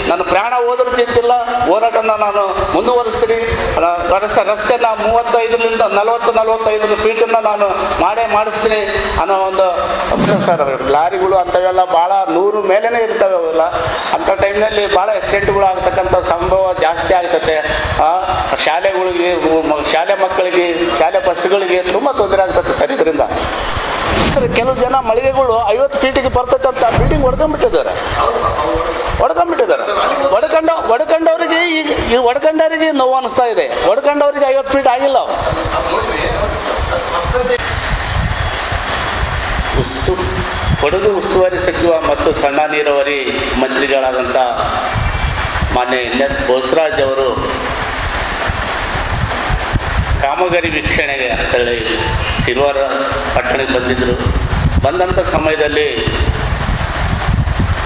ನನ್ನ ಪ್ರಾಣ ಹೋದ್ರೂ ಚಿಂತಿಲ್ಲ, ಹೋರಾಟನ ನಾನು ಮುಂದುವರಿಸ್ತೀನಿ. ರಸ್ತೆನ 35ರಿಂದ 40-45 ಫೀಟನ್ನು ನಾನು ಮಾಡಿಸ್ತೀನಿ ಅನ್ನೋ ಒಂದು ಸರ್. ಲಾರಿಗಳು ಅಂಥವೆಲ್ಲ ಭಾಳ 100 ಮೇಲೇ ಇರ್ತವೆ. ಅವೆಲ್ಲ ಅಂಥ ಟೈಮ್ನಲ್ಲಿ ಭಾಳ ಆಕ್ಸಿಡೆಂಟ್ಗಳು ಆಗ್ತಕ್ಕಂಥ ಸಂಭವ ಜಾಸ್ತಿ ಆಗ್ತದೆ. ಶಾಲೆಗಳಿಗೆ, ಶಾಲೆ ಮಕ್ಕಳಿಗೆ, ಶಾಲೆ ಬಸ್ಗಳಿಗೆ ತುಂಬ ತೊಂದರೆ ಆಗ್ತದೆ ಸರ್. ಇದರಿಂದ ಕೆಲವು ಜನ ಮಳಿಗೆಗಳು 50 ಫೀಟಿಗೆ ಬರ್ತೈತೆ ಅಂತ ಬಿಲ್ಡಿಂಗ್ ಹೊಡ್ಕೊಂಡ್ಬಿಟ್ಟಿದ್ದಾರೆ. ಹೊಡ್ಕೊಂಡವ್ರಿಗೆ ಈಗ ಹೊಡ್ಕೊಂಡವ್ರಿಗೆ ನೋವು ಅನಿಸ್ತಾ ಇದೆ. ಹೊಡ್ಕೊಂಡವ್ರಿಗೆ 50 ಫೀಟ್ ಆಗಿಲ್ಲ. ಕೊಡಗು ಉಸ್ತುವಾರಿ ಸಚಿವ ಮತ್ತು ಸಣ್ಣ ನೀರಾವರಿ ಮಂತ್ರಿಗಳಾದಂಥ ಮಾನ್ಯ NS ಬೋಸರಾಜ್ ಅವರು ಕಾಮಗಾರಿ ವೀಕ್ಷಣೆಗೆ ಅಂತೇಳಿ ಸಿಲ್ವಾರ ಪಟ್ಟಣಕ್ಕೆ ಬಂದಿದ್ದರು. ಬಂದಂಥ ಸಮಯದಲ್ಲಿ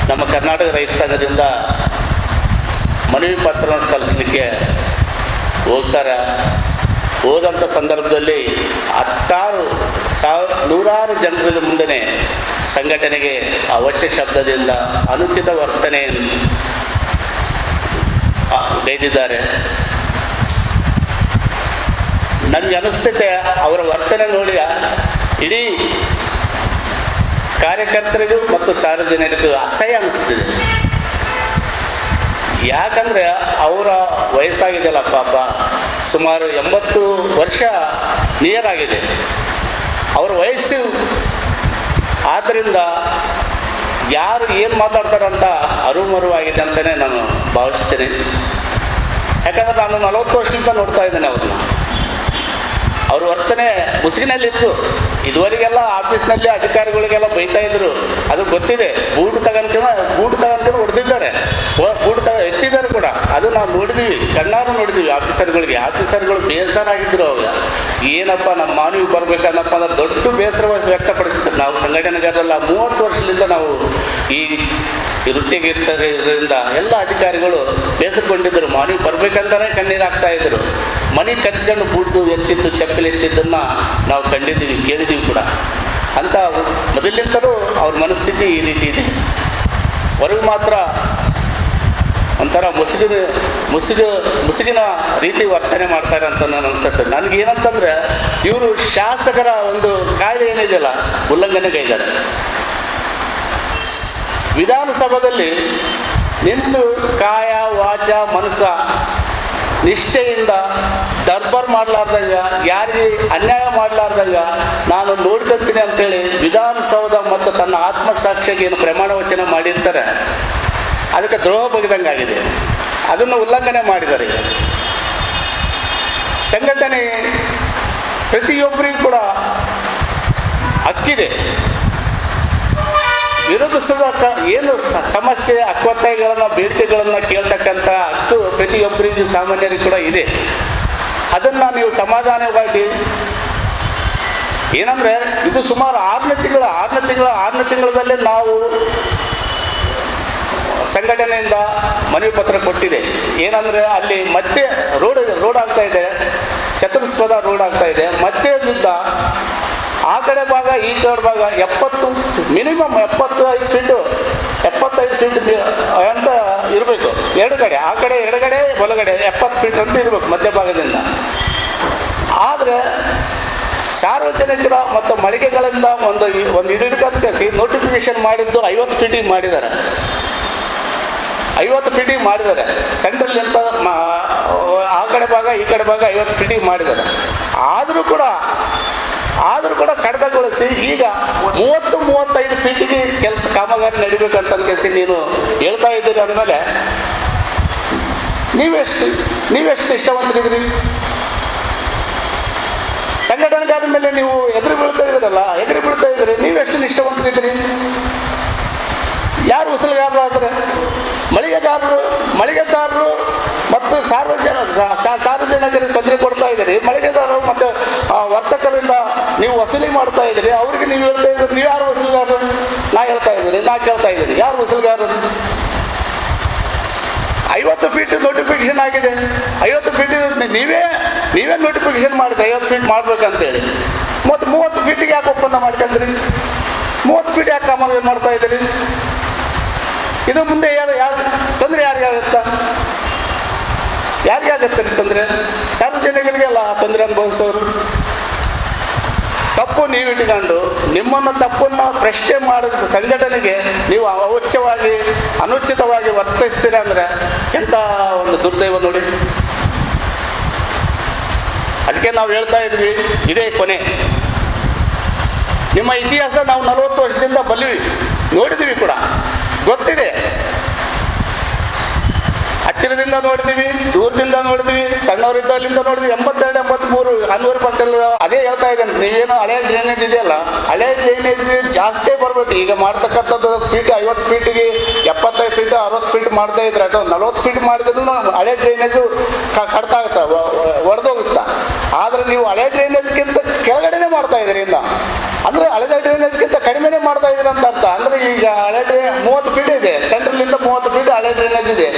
ನಮ್ಮ ಕರ್ನಾಟಕ ರೈತ ಸಂಘದಿಂದ ಮನವಿ ಪತ್ರವನ್ನು ಸಲ್ಲಿಸಲಿಕ್ಕೆ ಹೋಗ್ತಾರೆ. ಹೋದಂಥ ಸಂದರ್ಭದಲ್ಲಿ 100 ಜನರ ಮುಂದೆ ಸಂಘಟನೆಗೆ ಅವಶ್ಯ ಶಬ್ದದಿಂದ ಅನುಚಿತ ವರ್ತನೆ ಗೈದಿದ್ದಾರೆ. ನನಗೆ ಅನಿಸ್ತೈತೆ ಅವರ ವರ್ತನೆ ನೋಡಿ ಇಡೀ ಕಾರ್ಯಕರ್ತರಿಗೂ ಮತ್ತು ಸಾರ್ವಜನಿಕರಿಗೂ ಅಸಹ್ಯ ಅನ್ನಿಸ್ತಿದೆ. ಯಾಕಂದರೆ ಅವರ ವಯಸ್ಸಾಗಿದೆಯಲ್ಲ ಪಾಪ, ಸುಮಾರು 80 ವರ್ಷ ನಿಯರ್ ಆಗಿದೆ ಅವ್ರ ವಯಸ್ಸು. ಆದ್ದರಿಂದ ಯಾರು ಏನು ಮಾತಾಡ್ತಾರಂತ ಅರುಮರುವಾಗಿದೆ ಅಂತಲೇ ನಾನು ಭಾವಿಸ್ತೇನೆ. ಯಾಕಂದರೆ ನಾನು 40 ವರ್ಷದಿಂದ ನೋಡ್ತಾ ಇದ್ದೇನೆ ಅವ್ರನ್ನ. ಅವ್ರ ವರ್ತನೆ ಮುಸುಗಿನಲ್ಲಿತ್ತು. ಇದುವರೆಗೆಲ್ಲ ಆಫೀಸ್ನಲ್ಲಿ ಅಧಿಕಾರಿಗಳಿಗೆಲ್ಲ ಬೈತಾ ಇದ್ರು, ಅದು ಗೊತ್ತಿದೆ. ಬೂಟ್ ತಗೊಂಡ್ಕಿನ ಹೊಡೆದಿದ್ದಾರೆ, ಎತ್ತಿದ್ದಾರೆ ಕೂಡ. ಅದು ನಾವು ನೋಡಿದ್ವಿ, ಕಣ್ಣಾರು ನೋಡಿದ್ವಿ. ಆಫೀಸರ್ಗಳು ಬೇಸರಾಗಿದ್ದರು. ಅವಾಗ ಏನಪ್ಪ ನಮ್ಮ ಮಾನವಿ ಬರ್ಬೇಕನ್ನಪ್ಪ ಅಂದ್ರೆ ದೊಡ್ಡ ಬೇಸರ ವ್ಯಕ್ತಪಡಿಸಿದ್ರು. ನಾವು ಸಂಘಟನೆಗಾರಲ್ಲ 30 ವರ್ಷದಿಂದ ನಾವು ಈ ವೃತ್ತಿಗೆ ಇರ್ತಾರೆ. ಇದರಿಂದ ಎಲ್ಲ ಅಧಿಕಾರಿಗಳು ಬೇಸರಗೊಂಡಿದ್ದರು. ಮಾನವಿ ಬರ್ಬೇಕಂತಾನೆ ಕಣ್ಣೀರು ಹಾಕ್ತಾ ಇದ್ರು. ಮನೆಗೆ ಕರೆಸ್ಕೊಂಡು ಬೂಟು ಎತ್ತಿದ್ದು, ಚಪ್ಪಲಿ ಎತ್ತಿದ್ದನ್ನು ನಾವು ಕಂಡಿದ್ದೀವಿ, ಕೇಳಿದ್ದೀವಿ ಕೂಡ. ಅಂತ ಮೊದಲಿಂದಲೂ ಅವ್ರ ಮನಸ್ಥಿತಿ ಈ ರೀತಿ ಇದೆ. ಹೊರಗೆ ಮಾತ್ರ ಒಂಥರ ಮುಸುಗಿನ ರೀತಿ ವರ್ತನೆ ಮಾಡ್ತಾರೆ ಅಂತ ನಾನು ಅನಿಸುತ್ತೆ. ನನಗೇನಂತಂದರೆ ಇವರು ಶಾಸಕರ ಒಂದು ಕಾಯ್ದೆ ಏನಿದೆಯಲ್ಲ ಉಲ್ಲಂಘನೆಗೈದ್ದಾರೆ. ವಿಧಾನಸಭೆಯಲ್ಲಿ ನಿಂತು ಕಾಯ ವಾಚ ಮನಸ್ಸ ನಿಷ್ಠೆಯಿಂದ ದರ್ಬಾರ್ ಮಾಡಲಾರ್ದಂಗ, ಯಾರಿಗೆ ಅನ್ಯಾಯ ಮಾಡಲಾರ್ದಂಗ ನಾನು ನೋಡ್ಕೊತೀನಿ ಅಂತೇಳಿ ವಿಧಾನಸೌಧ ಮತ್ತು ತನ್ನ ಆತ್ಮಸಾಕ್ಷಿಗೆ ಏನು ಪ್ರಮಾಣ ವಚನ ಮಾಡಿರ್ತಾರೆ, ಅದಕ್ಕೆ ದ್ರೋಹ ಬಗೆದಂಗಾಗಿದೆ. ಅದನ್ನು ಉಲ್ಲಂಘನೆ ಮಾಡಿದ್ದಾರೆ. ಸಂಘಟನೆ ಪ್ರತಿಯೊಬ್ಬರಿಗೂ ಕೂಡ ಹಕ್ಕಿದೆ. ವಿರೋಧಿಸದ ಏನು ಸಮಸ್ಯೆ, ಹಕ್ಕೊತ್ತಾಯಗಳನ್ನು, ಬೇಡಿಕೆಗಳನ್ನು ಕೇಳ್ತಕ್ಕಂಥ ಹಕ್ಕು ಪ್ರತಿಯೊಬ್ಬರಿಗೂ, ಸಾಮಾನ್ಯರಿಗೂ ಕೂಡ ಇದೆ. ಅದನ್ನು ನೀವು ಸಮಾಧಾನವಾಗಿ ಏನಂದರೆ, ಇದು ಸುಮಾರು 6ನೇ ತಿಂಗಳಲ್ಲೇ ನಾವು ಸಂಘಟನೆಯಿಂದ ಮನವಿ ಪತ್ರ ಕೊಟ್ಟಿದೆ. ಏನಂದರೆ ಅಲ್ಲಿ ಮತ್ತೆ ರೋಡ್ ಆಗ್ತಾ ಇದೆ, ಚತುರ್ಸ್ವದ ರೋಡ್ ಆಗ್ತಾ ಇದೆ. ಮಧ್ಯದಿಂದ ಆ ಕಡೆ ಭಾಗ ಈ ಕಡೆ ಭಾಗ 70 ಮಿನಿಮಮ್ 75 ಫೀಟು ಅಂತ ಇರಬೇಕು. 2 ಕಡೆ, ಆ ಕಡೆ ಎಡಗಡೆ ಬಲಗಡೆ 70 ಫೀಟ್ ಅಂತ ಇರಬೇಕು ಮಧ್ಯಭಾಗದಿಂದ. ಆದರೆ ಸಾರ್ವಜನಿಕರ ಮತ್ತು ಮಳಿಗೆಗಳಿಂದ ಒಂದು ಹಿಡಿದುಕಂತೇಸಿ ನೋಟಿಫಿಕೇಶನ್ ಮಾಡಿದ್ದು 50 ಫೀಟಿಗೆ ಮಾಡಿದ್ದಾರೆ. 50 ಫೀಟಿಗೆ ಮಾಡಿದ್ದಾರೆ. ಸೆಂಟ್ರಲ್ಲಿಂದ ಆ ಕಡೆ ಭಾಗ ಈ ಕಡೆ ಭಾಗ 50 ಫೀಟಿಗೆ ಮಾಡಿದ್ದಾರೆ. ಆದರೂ ಕೂಡ ಕಡಿತಗೊಳಿಸಿ ಈಗ 30-35 ಫೀಟಿಗೆ ಕಾಮಗಾರಿ ನಡಿಬೇಕಂತ ಅನ್ಕೇಸಿ ನೀನು ಹೇಳ್ತಾ ಇದ್ದೀರಿ ಅಂದಮೇಲೆ ನೀವೆಷ್ಟು ನಿಷ್ಠಾವಂತರಿದ್ದೀರಿ? ಸಂಘಟನೆಗಾರ ಮೇಲೆ ನೀವು ಎದುರು ಬೀಳ್ತಾ ಇದ್ದೀರಿ. ನೀವೆಷ್ಟು ನಿಷ್ಠಾವಂತರಿದ್ದೀರಿ? ಯಾರು ಉಸಲುಗಾರರಾದರೆ? ಮಳಿಗೆದಾರರು ಮತ್ತು ಸಾರ್ವಜನಿಕರಿಗೆ ತೊಂದರೆ ಕೊಡ್ತಾ ಇದ್ದೀರಿ. ಮಳಿಗೆದಾರರು ಮತ್ತು ವರ್ತಕರಿಂದ ನೀವು ವಸೂಲಿ ಮಾಡ್ತಾ ಇದ್ದೀರಿ. ಅವ್ರಿಗೆ ನೀವು ಹೇಳ್ತಾ ಇದ್ದೀರಿ, ನೀವು ಯಾರು ವಸೂಲಿಗಾರರು? ನಾ ಕೇಳ್ತಾ ಇದ್ದೀನಿ, ಯಾರು ವಸೂಲಿಗಾರರು? 50 ಫೀಟ್ ನೋಟಿಫಿಕೇಶನ್ ಆಗಿದೆ. 50 ಫೀಟ್ ನೀವೇ ನೋಟಿಫಿಕೇಶನ್ ಮಾಡಿದ್ರೆ 50 ಫೀಟ್ ಮಾಡ್ಬೇಕಂತೇಳಿ. ಮತ್ತು 30 ಫೀಟಿಗೆ ಯಾಕೆ ಒಪ್ಪಂದ ಮಾಡ್ಕೊಂಡ್ರಿ? 30 ಫೀಟ್ ಯಾಕೆ ಕಾಮಗಾರಿ ಮಾಡ್ತಾ ಇದ್ದೀರಿ? ಇದು ಮುಂದೆ ಯಾರು ತೊಂದರೆ ಯಾರಿಗಾಗುತ್ತಾ? ಯಾರಿಗಾಗತ್ತೆ ತೊಂದರೆ? ಸಾರ್ವಜನಿಕರಿಗೆ ಅಲ್ಲ ಆ ತೊಂದರೆ ಅನುಭವಿಸೋರು. ತಪ್ಪು ನೀವು ಇಟ್ಕೊಂಡು ನಿಮ್ಮನ್ನು ತಪ್ಪನ್ನು ಪ್ರಶ್ನೆ ಮಾಡಿದ ಸಂಘಟನೆಗೆ ನೀವು ಅನುಚಿತವಾಗಿ ವರ್ತಿಸ್ತೀರ ಅಂದರೆ ಎಂಥ ಒಂದು ದುರ್ದೈವ ನೋಡಿ. ಅದಕ್ಕೆ ನಾವು ಹೇಳ್ತಾ ಇದ್ವಿ, ಇದೇ ಕೊನೆ. ನಿಮ್ಮ ಇತಿಹಾಸ ನಾವು 40 ವರ್ಷದಿಂದ ಬಲ್ಲಿವಿ, ನೋಡಿದ್ದೀವಿ ಕೂಡ, ಗೊತ್ತಿದೆ. ಹತ್ತಿರದಿಂದ ನೋಡಿದ್ದೀವಿ, ದೂರದಿಂದ ನೋಡಿದ್ವಿ, ಸಣ್ಣವರಿದ್ದಾಗಲಿಂದ ನೋಡಿದ್ವಿ. 82, 83 ಅನ್ವರ್ ಪಟೇಲ್ ಅದೇ ಹೇಳ್ತಾ ಇದ್ದೇನೆ. ನೀವೇನೋ ಹಳೆ ಡ್ರೈನೇಜ್ ಇದೆಯಲ್ಲ, ಹಳೆ ಡ್ರೈನೇಜ್ ಜಾಸ್ತಿ ಬರಬೇಕು. ಈಗ ಮಾಡ್ತಕ್ಕಂಥದ್ದು ಫೀಟ್ 50 ಫೀಟಿಗೆ 75 ಫೀಟ್ 60 ಫೀಟ್ ಮಾಡ್ತಾ ಇದ್ರೆ, ಅದು 40 ಫೀಟ್ ಮಾಡಿದ್ರು ಹಳೆ ಡ್ರೈನೇಜು ಕಡ್ತಾ ಆಗುತ್ತಾ, ಒಡೆದೋಗುತ್ತಾ. ಆದರೆ ನೀವು ಹಳೆ ಡ್ರೈನೇಜ್ಗಿಂತ ಕೆಳಗಡೆನೇ ಮಾಡ್ತಾ ಇದ್ದೀರಿ ಇನ್ನು. ಅಂದರೆ ಹಳೆ ಡ್ರೈನೇಜ್ಗಿಂತ ಕಡಿಮೆನೇ ಮಾಡ್ತಾ ಇದ್ದೀರಿ ಅಂತ ಅರ್ಥ. ಅಂದರೆ ಈಗ ಹಳೆ 30 ಫೀಟ್ ಇದೆ, ಸೆಂಟ್ರಲಿಂದ 30 ಫೀಟ್ ಹಳೆ ಡ್ರೈನೇಜ್ ಇದೆ.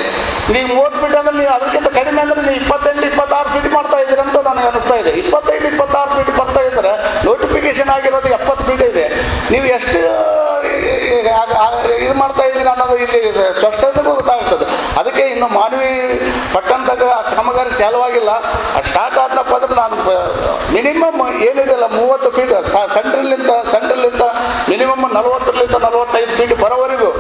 ನೀವು 30 ಫೀಟ್ ಅಂದರೆ ನೀವು ಅದಕ್ಕಿಂತ ಕಡಿಮೆ ಅಂದರೆ ನೀವು 28, 26 ಫೀಟ್ ಮಾಡ್ತಾ ಇದ್ದೀರಿ ಅಂತ ನನಗೆ ಅನಿಸ್ತಾ ಇದೆ. 25, 26 ಫೀಟ್ ಬರ್ತಾ ಇದ್ದರೆ ನೋಟಿಫಿಕೇಶನ್ ಆಗಿರೋದು 70 ಫೀಟ್ ಇದೆ. ನೀವು ಎಷ್ಟು ಇದು ಮಾಡ್ತಾ ಇದ್ದೀರಿ ಅನ್ನೋದು ಇಲ್ಲಿ ಸ್ಪಷ್ಟತೆಗೂ ಗೊತ್ತಾಗ್ತದೆ. ಅದಕ್ಕೆ ಇನ್ನು ಮಾನವಿ ಪಟ್ಟಣದಾಗ ಕಾಮಗಾರಿ ಚಾಲುವಾಗಿಲ್ಲ. ಸ್ಟಾರ್ಟ್ ಆದನಪ್ಪ ಅಂದ್ರೆ ನಾನು ಮಿನಿಮಮ್ ಏನಿದೆಯಲ್ಲ 30 ಫೀಟ್ ಸೆಂಟ್ರಲಿಂದ ಮಿನಿಮಮ್ 40ರಿಂದ 45 ಫೀಟ್ ಬರೋವರೆಗೂ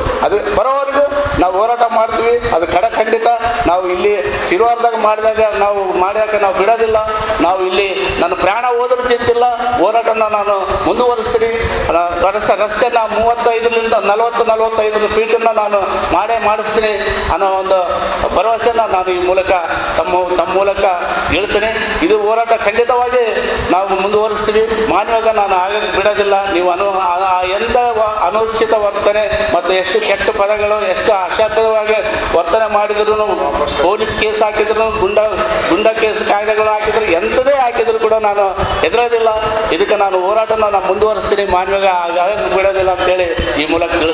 ನಾವು ಹೋರಾಟ ಮಾಡ್ತೀವಿ. ಅದು ಖಂಡಿತ ನಾವು ಇಲ್ಲಿ ಸಿರುವಾರದಾಗ ಮಾಡಿದಾಗ ನಾವು ಬಿಡೋದಿಲ್ಲ. ನಾವು ಇಲ್ಲಿ ನನ್ನ ಪ್ರಾಣ ಹೋದ್ರೂ ಚಿಂತಿಲ್ಲ, ಹೋರಾಟನ ನಾನು ಮುಂದುವರಿಸ್ತೀನಿ. ರಸ್ತೆನ 35ರಿಂದ 40-45 ಫೀಟನ್ನು ನಾನು ಮಾಡಿಸ್ತೀನಿ ಅನ್ನೋ ಒಂದು ಭರವಸೆನ ನಾನು ಈ ಮೂಲಕ ತಮ್ಮ ಮೂಲಕ ಹೇಳ್ತೇನೆ. ಇದು ಹೋರಾಟ ಖಂಡಿತವಾಗಿ ನಾವು ಮುಂದುವರಿಸ್ತೀವಿ. ಮಾನ್ಯವಾಗ ನಾನು ಆಗಕ್ಕೆ ಬಿಡೋದಿಲ್ಲ. ನೀವು ಎಂಥ ಅನುಚಿತ ವರ್ತನೆ ಮತ್ತು ಎಷ್ಟು ಕೆಟ್ಟ ಪದಗಳು, ಎಷ್ಟು ಅಶಾಬ್ದವಾಗಿ ವರ್ತನೆ ಮಾಡಿದ್ರು, ಪೊಲೀಸ್ ಕೇಸ್ ಹಾಕಿದ್ರು, ಗುಂಡ ಕೇಸ್ ಕಾಯ್ದೆಗಳು ಹಾಕಿದ್ರು, ಎಂಥದೇ ಹಾಕಿದ್ರು ಕೂಡ ನಾನು ಹೆದರೋದಿಲ್ಲ. ಇದಕ್ಕೆ ನಾನು ಹೋರಾಟನ ಮುಂದುವರಿಸ್ತೀನಿ. ಮಾನ್ಯವಾಗ ಆಗಕ್ಕೆ ಬಿಡೋದಿಲ್ಲ ಅಂತೇಳಿ ಈ ಮೂಲಕ ತಿಳಿಸ್ತೀನಿ.